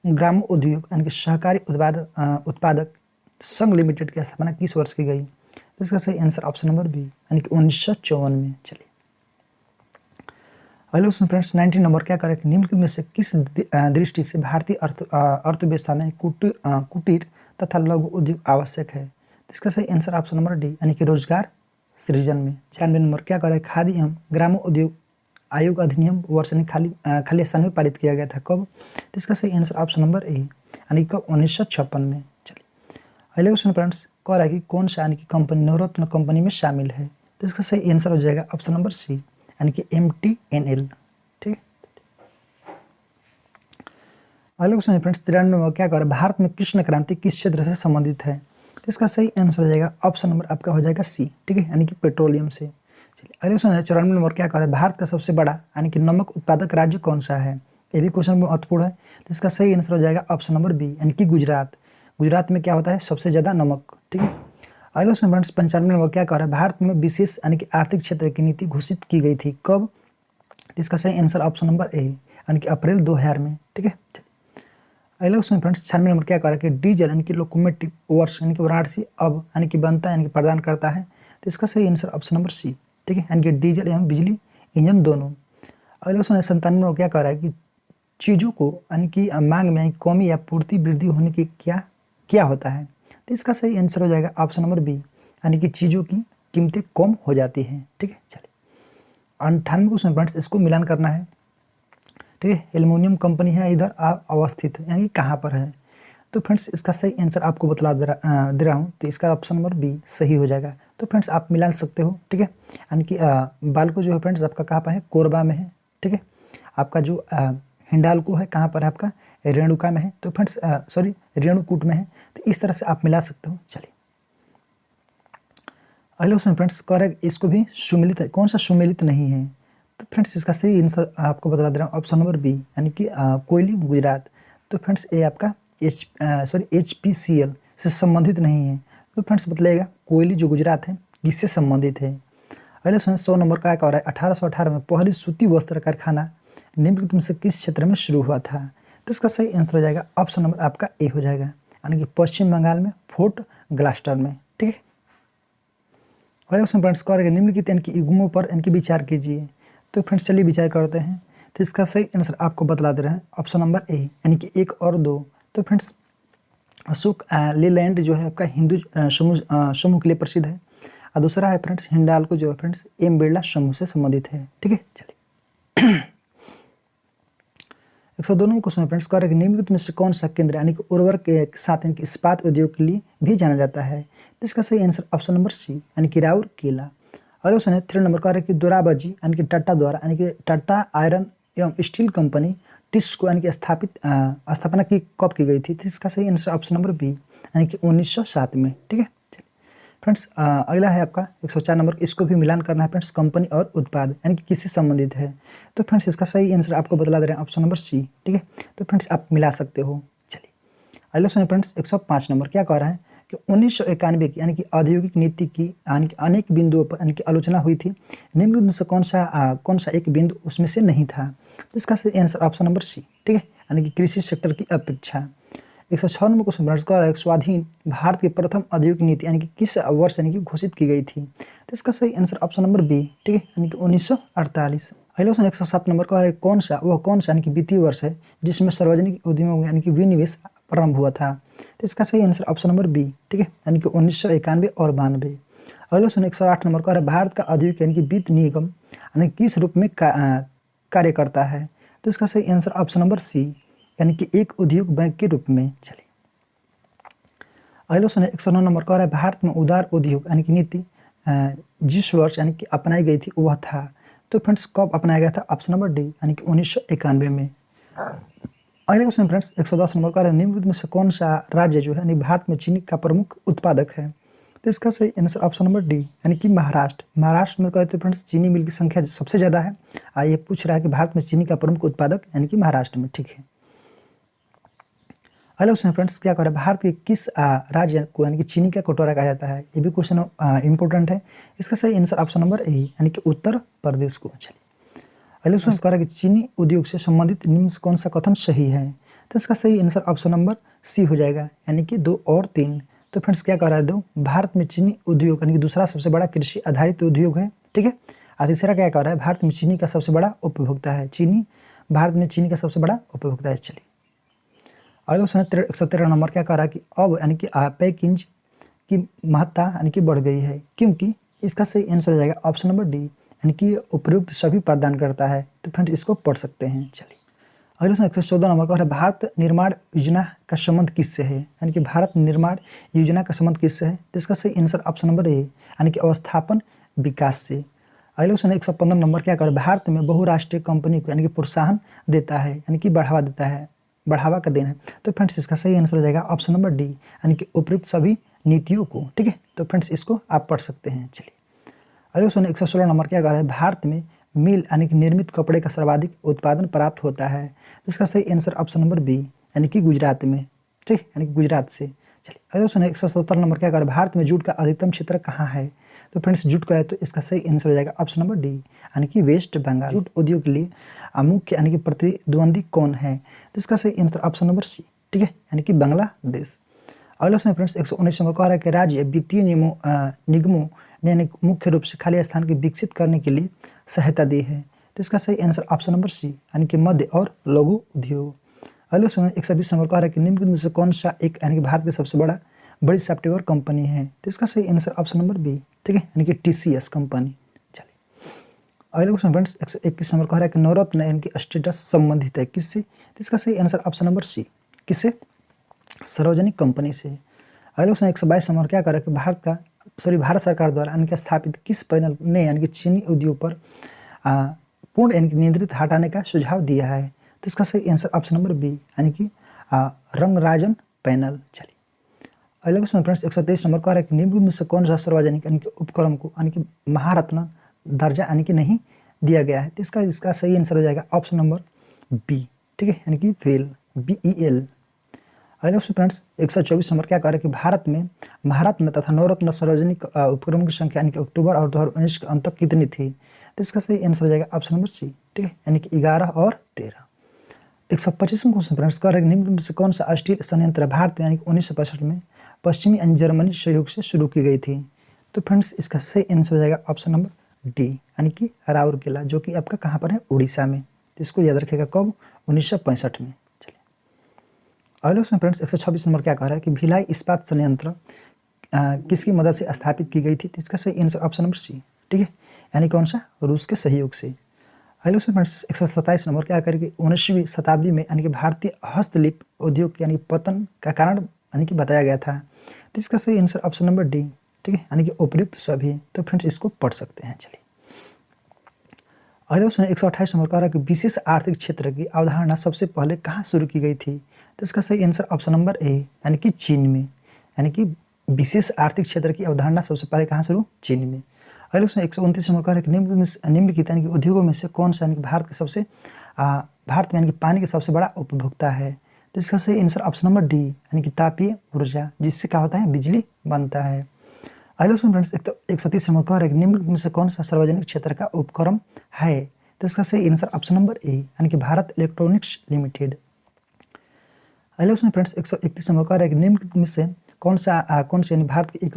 ग्राम उद्योग यानी कि सहकारी उत्पादक संघ लिमिटेड की स्थापना किस वर्ष की गई? तो इसका सही आंसर ऑप्शन नंबर बी, यानी कि 1954 में। चलिए अगले क्वेश्चन फ्रेंड्स 19 नंबर क्या करें कि निम्नलिखित में से किस दृष्टि से भारतीय अर्थव्यवस्था में कुटीर तथा लघु उद्योग आवश्यक है? तो इसका सही आंसर ऑप्शन नंबर डी, यानी कि रोजगार सृजन में। 96 नंबर क्या करें खादी एवं ग्राम उद्योग आयोग अधिनियम वर्ष खाली स्थान में पारित किया गया था, कब? तो इसका सही आंसर ऑप्शन नंबर ए, यानी कि 1956 में। चलिए अगले क्वेश्चन फ्रेंड्स कह रहा है कि कौन सा यानी कि कंपनी नवरत्न कंपनी में शामिल है? तो इसका सही आंसर हो जाएगा ऑप्शन नंबर सी, यानी कि MTNL, ठीक है। अगले क्वेश्चन फ्रेंड्स 93 नंबर क्या कह रहा है भारत में कृष्ण क्रांति किस क्षेत्र से संबंधित है? तो इसका सही आंसर हो जाएगा ऑप्शन नंबर आपका हो जाएगा सी, ठीक है, यानी कि पेट्रोलियम से। चलिए अगले क्वेश्चन है 94 नंबर क्या कह रहा है भारत का सबसे बड़ा यानी कि नमक उत्पादक राज्य कौन सा है? ये भी क्वेश्चन महत्वपूर्ण है। तो इसका सही आंसर हो जाएगा ऑप्शन नंबर बी, यानी कि गुजरात। गुजरात में क्या होता है सबसे ज़्यादा नमक, ठीक है। अगले क्वेश्चन फ्रेंड्स 95 नंबर क्या कह रहा है भारत में विशेष यानी कि आर्थिक क्षेत्र की नीति घोषित की गई थी, कब? तो इसका सही आंसर ऑप्शन नंबर ए, यानी कि अप्रैल 2000 में, ठीक है। अगला क्वेश्चन फ्रेंड्स 96 नंबर क्या कह रहा है कि डीजल यानी कि लोकोमोटिव वर्ष यानी कि वाराणसी अब यानी कि बनता है यानी कि प्रदान करता है। तो इसका सही आंसर ऑप्शन नंबर सी, ठीक है, यानी कि डीजल एवं बिजली इंजन दोनों। अगला क्वेश्चन 97 नंबर क्या कह रहा है कि चीज़ों को यानी कि मांग में कमी या पूर्ति वृद्धि होने की क्या होता है? तो इसका सही आंसर हो जाएगा ऑप्शन नंबर बी, यानी कि चीज़ों की कीमतें कम हो जाती हैं, ठीक है। चलिए 98 क्वेश्चन फ्रेंड्स इसको मिलान करना है, ठीक है। एल्युमिनियम कंपनी है इधर अवस्थित है यानी कहाँ पर है? तो फ्रेंड्स इसका सही आंसर आपको बतला दे रहा हूँ, तो इसका ऑप्शन नंबर बी सही हो जाएगा। तो फ्रेंड्स आप मिला सकते हो, ठीक है, यानी कि बालको जो है फ्रेंड्स आपका कहाँ पर है? कोरबा में है, ठीक है। आपका जो हिंडाल्को है कहाँ पर है? आपका रेणुका में है, तो फ्रेंड्स सॉरी रेणुकूट में है। तो इस तरह से आप मिला सकते हो। चलिए अगले क्वेश्चन फ्रेंड्स कह रहे इसको भी सुमिलित है, कौन सा सुमिलित नहीं है? तो फ्रेंड्स इसका सही आंसर आपको बता दे रहा हूँ ऑप्शन नंबर बी, यानी कि कोयली गुजरात। तो फ्रेंड्स ये आपका HPCL से संबंधित नहीं है। तो फ्रेंड्स बतलाइएगा कोयली जो गुजरात है किससे संबंधित है? अगले 100 नंबर का कह रहा है 1818 में पहली सूती वस्त्र कारखाना निम्नलिखित में से किस क्षेत्र में शुरू हुआ था? तो इसका सही आंसर हो जाएगा ऑप्शन नंबर आपका ए हो जाएगा, यानी कि पश्चिम बंगाल में फोर्ट ग्लास्टर में, ठीक है। अगले क्वेश्चन फ्रेंड्स कह रहे हैं निम्नलिखित इनकी युग्मों पर इनकी विचार कीजिए। तो फ्रेंड्स चलिए विचार करते हैं। तो इसका सही आंसर आपको बतला दे रहे हैं ऑप्शन नंबर ए, यानी कि 1 और 2। तो फ्रेंड्स अशोक लेलैंड जो है आपका हिंदू समूह के लिए प्रसिद्ध है, और दूसरा है फ्रेंड्स हिंडाल्को जो है फ्रेंड्स एम बिरला समूह से संबंधित है, ठीक है। चलिए 102 नंबर क्वेश्चन फ्रेंड्स कह रहे हैं निम्नलिखित में से कौन सा केंद्र यानी कि उर्वरक के साथ यानी कि इस्पात उद्योग के लिए भी जाना जाता है? तो इसका सही आंसर ऑप्शन नंबर सी, यानी कि राउरकेला। अगला क्वेश्चन है 3 नंबर कह रहे हैं कि दोराबजी यानी कि टाटा द्वारा यानी कि टाटा आयरन एवं स्टील कंपनी टिस्को यानी कि स्थापना की कब की गई थी? तो इसका सही आंसर ऑप्शन नंबर बी, यानी कि 1907 में, ठीक है। फ्रेंड्स अगला है आपका 104 नंबर, इसको भी मिलान करना है फ्रेंड्स कंपनी और उत्पाद यानी कि किससे संबंधित है? तो फ्रेंड्स इसका सही आंसर आपको बतला दे रहे हैं ऑप्शन नंबर सी, ठीक है। तो फ्रेंड्स आप मिला सकते हो। चलिए अगला क्वेश्चन फ्रेंड्स 105 नंबर क्या कह रहा है कि 1991 की यानी कि औद्योगिक नीति की यानी कि अनेक बिंदुओं पर यानी कि आलोचना हुई थी। निम्नलिखित में से कौन सा एक बिंदु उसमें से नहीं था? तो इसका सही आंसर ऑप्शन नंबर सी, ठीक है, यानी कि कृषि सेक्टर की अपेक्षा। 106 नंबर क्वेश्चन प्रश्न स्वाधीन भारत की प्रथम औद्योगिक नीति यानी कि किस वर्ष यानी कि घोषित की गई थी? तो इसका सही आंसर ऑप्शन नंबर बी, ठीक है, यानी कि 1948। अगले क्वेश्चन 107 नंबर का कौन सा यानी कि वित्तीय वर्ष है जिसमें सार्वजनिक उद्यमों यानी कि विनिवेश प्रारंभ हुआ था? तो इसका सही आंसर ऑप्शन नंबर बी, ठीक है, यानी कि 1991 और 92। अगले क्वेश्चन 108 नंबर का भारत का औद्योगिक यानी कि वित्त निगम यानी किस रूप में कार्य करता है? तो इसका सही आंसर ऑप्शन नंबर सी, यानी कि एक उद्योग बैंक के रूप में। चलिए अगले क्वेश्चन 109 नंबर का भारत में उदार उद्योग यानी कि नीति जिस वर्ष यानी कि अपनाई गई थी वह था? तो फ्रेंड्स कब अपनाया गया था? ऑप्शन नंबर डी, यानी कि 1991 में। अगले क्वेश्चन फ्रेंड्स 110 नंबर का निम्नलिखित में से कौन सा राज्य जो है यानी भारत में चीनी का प्रमुख उत्पादक है? तो इसका सही आंसर ऑप्शन नंबर डी, यानी कि महाराष्ट्र। महाराष्ट्र में कहते हैं फ्रेंड्स चीनी मिल की संख्या सबसे ज़्यादा है। ये पूछ रहा है कि भारत में चीनी का प्रमुख उत्पादक यानी कि महाराष्ट्र में, ठीक है। अगले क्वेश्चन फ्रेंड्स क्या करें, भारत के किस राज्य को यानी कि चीनी का कटोरा कहा जाता है? ये भी क्वेश्चन इंपॉर्टेंट है। इसका सही आंसर ऑप्शन नंबर ए, यानी कि उत्तर प्रदेश को। चलिए अगले क्वेश्चन कह रहा है कि चीनी उद्योग से संबंधित निम्न कौन सा कथन सही है? तो इसका सही आंसर ऑप्शन नंबर सी हो जाएगा, यानी कि 2 और 3। तो फ्रेंड्स क्या कह रहा है, दो भारत में चीनी उद्योग यानी कि दूसरा सबसे बड़ा कृषि आधारित उद्योग है, ठीक है। और तीसरा क्या कह रहा है, भारत में चीनी का सबसे बड़ा उपभोक्ता है। भारत में चीनी का सबसे बड़ा उपभोक्ता है। चलिए अगले क्वेश्चन 113 नंबर क्या कह रहा है कि अब यानी कि पैकेज की महत्ता यानी कि बढ़ गई है, क्योंकि? इसका सही आंसर हो जाएगा ऑप्शन नंबर डी, यानी कि उपयुक्त सभी प्रदान करता है। तो फ्रेंड्स इसको पढ़ सकते हैं। चलिए अगले क्वेश्चन 114 नंबर का है भारत निर्माण योजना का संबंध किससे है? यानी कि भारत निर्माण योजना का संबंध किससे है? तो इसका सही आंसर ऑप्शन नंबर ए, यानी कि अवस्थापन विकास से। अगले क्वेश्चन 115 नंबर क्या कर भारत में बहुराष्ट्रीय कंपनी को यानी कि प्रोत्साहन देता है यानी कि बढ़ावा देता है, बढ़ावा का देना है। तो फ्रेंड्स इसका सही आंसर हो जाएगा ऑप्शन नंबर डी, यानी कि उपयुक्त सभी नीतियों को, ठीक है। तो फ्रेंड्स इसको आप पढ़ सकते हैं। चलिए अगले क्वेश्चन 116 नंबर क्या कह रहा है, भारत में मिल यानी कि निर्मित कपड़े का सर्वाधिक उत्पादन प्राप्त होता है? तो इसका सही आंसर ऑप्शन नंबर बी, यानी कि गुजरात में, ठीक, यानी कि गुजरात से। चलिए अगले क्वेश्चन 170 नंबर क्या कह रहा है, भारत में जूट का अधिकतम क्षेत्र कहाँ है? तो फ्रेंड्स जूट का है तो इसका सही आंसर हो जाएगा ऑप्शन नंबर डी, यानी कि वेस्ट बंगाल। जूट उद्योग के लिए मुख्य यानी कि प्रतिद्वंदी कौन है? तो इसका सही आंसर ऑप्शन नंबर सी, ठीक है, यानी कि बांग्लादेश। अगले समय फ्रेंड्स 119 नंबर कह रहा है कि राज्य वित्तीय निगमों ने यानी मुख्य रूप से खाली स्थान के विकसित करने के लिए सहायता दी है। तो इसका सही आंसर ऑप्शन नंबर सी, यानी कि मध्य और लघु उद्योग। अगले समय 120 नंबर कह रहा है कि निम्न में से कौन सा एक यानी कि भारत की सबसे बड़ी सॉफ्टवेयर कंपनी है? तो इसका सही आंसर ऑप्शन नंबर बी, ठीक है, यानी कि TCS कंपनी। चलिए अगले क्वेश्चन फ्रेंड्स 121 नंबर कह रहा है कि नवरत्न यानी कि स्टेटस संबंधित है किससे? तो इसका सही आंसर ऑप्शन नंबर सी, किससे? सार्वजनिक कंपनी से। अगले क्वेश्चन 122 नंबर क्या कर रहा है कि भारत सरकार द्वारा यानी कि स्थापित किस पैनल ने यानी कि चीनी उद्योग पर पूर्ण यानी कि नियंत्रित हटाने का सुझाव दिया है? तो इसका सही आंसर ऑप्शन नंबर बी, यानी कि रंगराजन पैनल। चलिए अगले क्वेश्चन फ्रेंड्स 123 नंबर कह रहा है कि निम्न में से कौन सा सार्वजनिक यानी कि उपक्रम को यानी कि महारत्न दर्जा यानी कि नहीं दिया गया है? तो इसका सही आंसर हो जाएगा ऑप्शन नंबर बी, ठीक है, यानी कि फेल, BEL। अगले क्वेश्चन फ्रेंड्स 124 नंबर क्या कह रहा है कि भारत में महारत्न तथा नवरत्न सार्वजनिक उपक्रमों की संख्या यानी कि अक्टूबर और 2019 के अंत तक कितनी थी? तो इसका सही आंसर हो जाएगा ऑप्शन नंबर सी, ठीक है, यानी कि 11 और 13। 125वां क्वेश्चन फ्रेंड्स कह रहा है कि निम्न में से कौन सा स्टील संयंत्र भारत में यानी कि 1965 में पश्चिमी यानी जर्मनी सहयोग से शुरू की गई थी? तो फ्रेंड्स इसका सही आंसर हो जाएगा ऑप्शन नंबर डी, यानी कि राउरकेला, जो कि आपका कहाँ पर है, उड़ीसा में। तो इसको याद रखेगा, कब? 1965 में। अगले उसमें फ्रेंड्स 126 नंबर क्या कह रहा है कि भिलाई इस्पात संयंत्र किसकी मदद से स्थापित की गई थी? तो इसका सही आंसर ऑप्शन नंबर सी, ठीक है, यानी कौन सा? रूस के सहयोग से। अगले उसमें फ्रेंड्स 127 नंबर क्या करें कि 19वीं शताब्दी में यानी कि भारतीय हस्तलिपि उद्योग यानी पतन का कारण यानी कि बताया गया था। तो इसका सही आंसर ऑप्शन नंबर डी, ठीक है, यानी कि उपयुक्त सभी। तो फ्रेंड्स इसको पढ़ सकते हैं। चलिए अगले क्वेश्चन 128 नंबर कह रहा है कि विशेष आर्थिक क्षेत्र की अवधारणा सबसे पहले कहाँ शुरू की गई थी? तो इसका सही आंसर ऑप्शन नंबर ए, यानी कि चीन में, यानी कि विशेष आर्थिक क्षेत्र की अवधारणा सबसे पहले कहाँ शुरू? चीन में। अगले क्वेश्चन 129 नंबर कह रहा है कि निम्नलिखित यानी कि उद्योगों में से कौन सा यानी कि भारत में यानी कि पानी का सबसे बड़ा उपभोक्ता है? तो तो इसका सही आंसर ऑप्शन नंबर डी यानी कि तापीय ऊर्जा, जिससे क्या होता है, बिजली बनता है। हेलो फ्रेंड्स, 130 नंबर का निम्नलिखित में से कौन सा सार्वजनिक क्षेत्र का उपक्रम है? तो इसका सही आंसर ऑप्शन नंबर ए यानी कि Bharat electronics limited. Hello friends, 131 number का निम्नलिखित में से कौन से यानी भारत की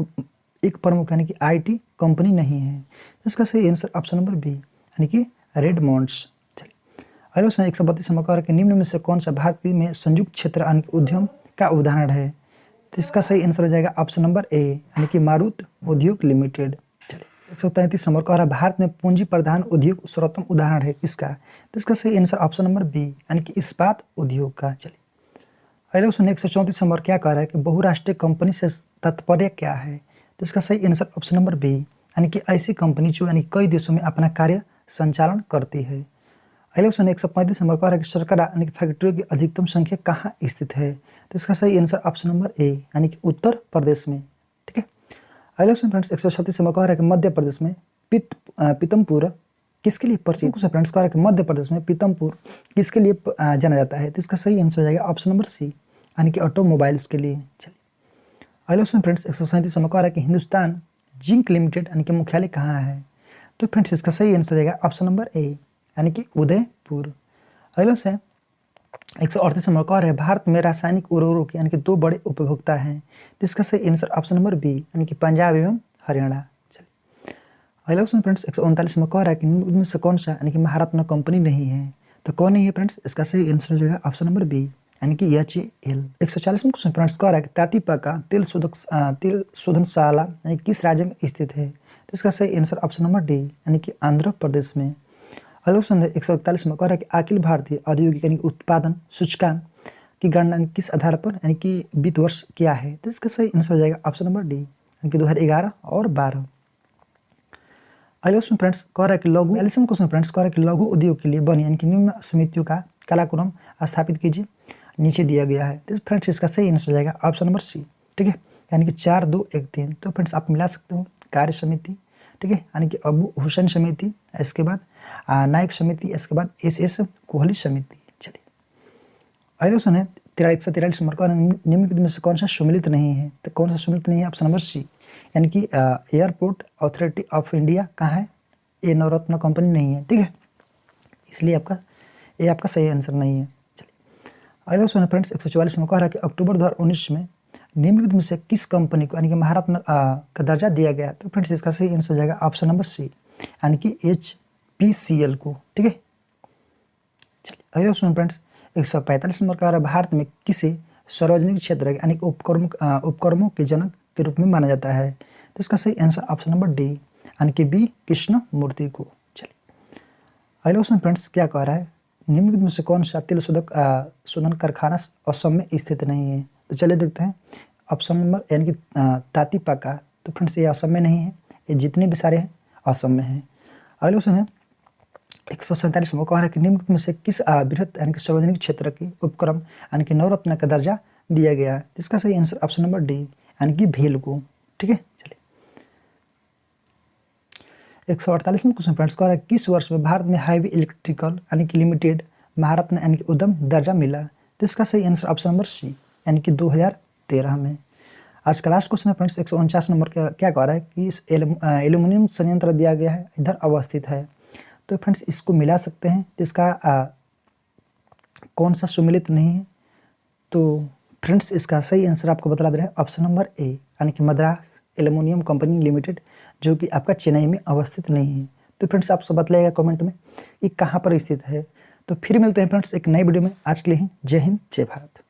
एक प्रमुख यानी कि आईटी कंपनी नहीं है? तो इसका सही आंसर ऑप्शन नंबर बी यानी कि रेडमोंड्स। चलिए हेलो 132 नंबर का निम्न में से कौन सा भारत में संयुक्त क्षेत्र यानी कि उद्यम का उदाहरण है? तो इसका सही आंसर हो जाएगा ऑप्शन नंबर ए यानी कि मारुति उद्योग लिमिटेड। चलिए 133 नंबर का भारत में पूंजी प्रधान उद्योग सर्वोत्तम उदाहरण है किसका? तो इसका सही आंसर ऑप्शन नंबर बी यानी कि इस्पात उद्योग का। चलिए हेलो 134 नंबर क्या कह रहा है कि बहुराष्ट्रीय कंपनी से तात्पर्य क्या है? तो इसका सही आंसर ऑप्शन नंबर बी यानी कि ऐसी कंपनी जो यानी कई देशों में अपना कार्य संचालन करती है। हेलो 135 नंबर कह रहा है कि सरकार यानी कि फैक्ट्रियों की अधिकतम संख्या कहाँ स्थित है? तो इसका सही आंसर ऑप्शन नंबर ए यानी कि उत्तर प्रदेश में। ठीक है। हेलो फ्रेंड्स, 136 नंबर कह रहा है कि मध्य प्रदेश में पीतमपुर किसके लिए प्रसिद्ध? फ्रेंड्स कह रहा है कि मध्य प्रदेश में पीतमपुर किसके लिए जाना जाता है? तो इसका सही आंसर हो जाएगा ऑप्शन नंबर सी यानी कि ऑटोमोबाइल्स के लिए। चलिए हेलो फ्रेंड्स, 137 नंबर कह रहा है कि हिंदुस्तान जिंक लिमिटेड यानी कि मुख्यालय कहाँ है? तो फ्रेंड्स इसका सही आंसर हो जाएगा ऑप्शन नंबर ए यानी कि उदयपुर। हेलो से 138 नंबर कह रहा है भारत में रासायनिक उर्वरक यानी कि दो बड़े उपभोक्ता हैं। तो इसका सही आंसर ऑप्शन नंबर बी यानी कि पंजाब एवं हरियाणा। चलिए हेलो फ्रेंड्स, 139 नंबर कह रहा है कि इनमें से कौन सा यानी कि महारत्न कंपनी नहीं है? तो कौन नहीं है फ्रेंड्स? इसका सही आंसर हो जाएगा ऑप्शन नंबर बी यानी कि HAL। 140 में क्वेश्चन फ्रेंड्स कह रहा है कि तातीपाका तेल शोधनशाला यानी किस राज्य में स्थित है? तो इसका सही आंसर ऑप्शन नंबर डी यानी कि आंध्र प्रदेश में। हेलो 141 में कह रहा है कि अखिल भारतीय औद्योगिक यानी उत्पादन सूचकांक की गणना किस आधार पर यानी कि वित्त वर्ष क्या है? तो इसका सही आंसर हो जाएगा ऑप्शन नंबर डी यानी कि 2011 और 12। हेलो फ्रेंड्स कह रहा है कि लघु 42 क्वेश्चन फ्रेंड्स कह रहा है कि लघु उद्योग के लिए बनी यानी कि निम्न समितियों का कालक्रम स्थापित कीजिए, नीचे दिया गया है। तो फ्रेंड्स इसका सही आंसर हो जाएगा ऑप्शन नंबर सी। ठीक है, यानी कि 4 2 1 3। तो फ्रेंड्स आप मिला सकते हो कार्य समिति, ठीक है, यानी कि अबू हुसैन समिति, इसके बाद नायक समिति, इसके बाद SS कोहली समिति। चलिए हेलो 143 नंबर का निम्नलिखित में से कौन सा सम्मिलित नहीं है? तो कौन सा सम्मिलित नहीं है? ऑप्शन नंबर सी यानी कि एयरपोर्ट अथॉरिटी ऑफ इंडिया कहाँ है? ये नवरत्न कंपनी नहीं है। ठीक है, इसलिए ये आपका सही आंसर नहीं है। चलिए हेलो फ्रेंड्स, 144 में कह रहा है कि अक्टूबर 2019 में निम्नलिखित में से किस कंपनी को यानी कि महारत्न का दर्जा दिया गया? तो फ्रेंड्स इसका सही आंसर हो जाएगा ऑप्शन नंबर सी यानी कि HPCL को। ठीक है, चलिए हेलो फ्रेंड्स, 145 नंबर का भारत में किसे सार्वजनिक क्षेत्र यानी कि उपक्रमों के जनक के रूप में माना जाता है? तो इसका सही आंसर ऑप्शन नंबर डी यानी कि B कृष्ण मूर्ति को। चलिए हेलो फ्रेंड्स, क्या कह रहा है निम्नलिखित में से कौन सा तेल शोधन कारखाना असम में स्थित नहीं है? तो चलिए देखते हैं ऑप्शन नंबर यानी कि तातीपाका। तो फ्रेंड्स ये असम में नहीं है, ये जितने भी सारे हैं असम में हैं। हेलो सुनिए 147 में कह रहा है कि निम्नलिखित में से किस बृहत यानी कि सार्वजनिक क्षेत्र के उपक्रम यानी कि नवरत्न का दर्जा दिया गया है? इसका सही आंसर ऑप्शन नंबर डी यानी कि भेल को। ठीक है, चलिए 148 में क्वेश्चन फ्रेंड्स कह रहा है किस वर्ष में भारत में हाईवे इलेक्ट्रिकल यानी कि लिमिटेड महारत्न यानी कि उद्यम दर्जा मिला? तो इसका सही आंसर ऑप्शन नंबर सी यानी कि 2013 में। आज का लास्ट क्वेश्चन है फ्रेंड्स 149 नंबर का क्या कह रहा है कि इस एल्यूमिनियम संयंत्र दिया गया है इधर अवस्थित है। तो फ्रेंड्स इसको मिला सकते हैं, तो इसका कौन सा सम्मिलित नहीं है? तो फ्रेंड्स इसका सही आंसर आपको बता दे रहे हैं ऑप्शन नंबर ए यानी कि मद्रास एल्यूमिनियम कंपनी लिमिटेड, जो कि आपका चेन्नई में अवस्थित नहीं है। तो फ्रेंड्स आप सब बतलाइएगा कमेंट में ये कहाँ पर स्थित है। तो फिर मिलते हैं फ्रेंड्स एक नई वीडियो में। आज के लिए जय हिंद जय भारत।